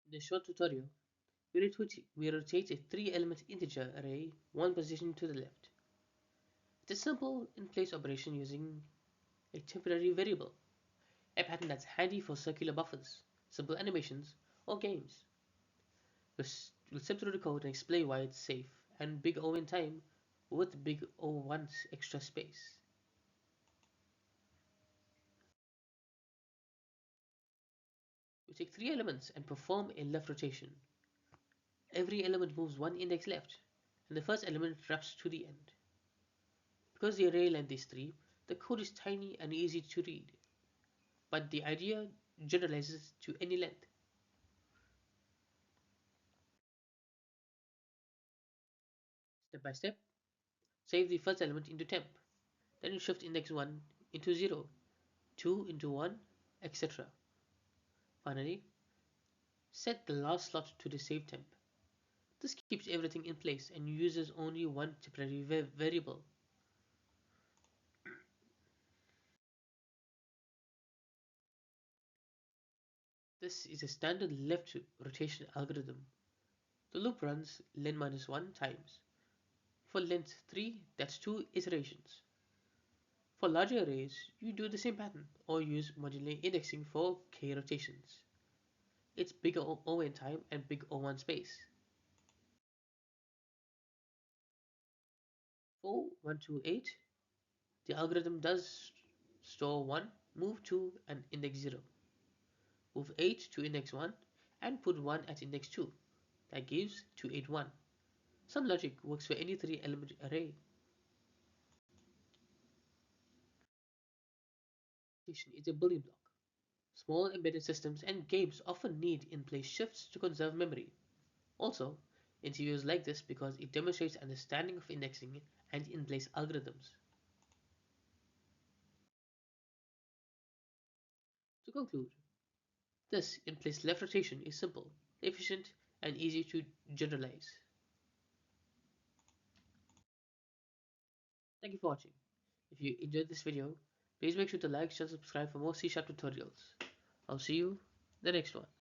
In this short tutorial, we rotate a 3-element integer array one position to the left. It's a simple in-place operation using a temporary variable, a pattern that's handy for circular buffers, simple animations, or games. We'll step through the code and explain why it's safe and big O in time with big O once extra space. We take 3 elements and perform a left rotation. Every element moves one index left, and the first element wraps to the end. Because the array length is 3, the code is tiny and easy to read, but the idea generalizes to any length. Step by step, save the first element into temp, then you shift index 1 into 0, 2 into 1, etc. Finally, set the last slot to the save temp. This keeps everything in place and uses only one temporary variable. This is a standard left rotation algorithm. The loop runs len minus 1 times. For length 3, that's 2 iterations. For larger arrays, you do the same pattern or use modulo indexing for k rotations. It's big O in time and big O1 space. For 128, the algorithm does store 1, move 2 and index 0. Move 8 to index 1 and put 1 at index 2. That gives 281. Some logic works for any 3-element array. Is a building block. Small embedded systems and games often need in-place shifts to conserve memory. Also, interviews like this because it demonstrates understanding of indexing and in-place algorithms. To conclude, this in-place left rotation is simple, efficient, and easy to generalize. Thank you for watching. If you enjoyed this video, please make sure to like, share, and subscribe for more C# tutorials. I'll see you in the next one.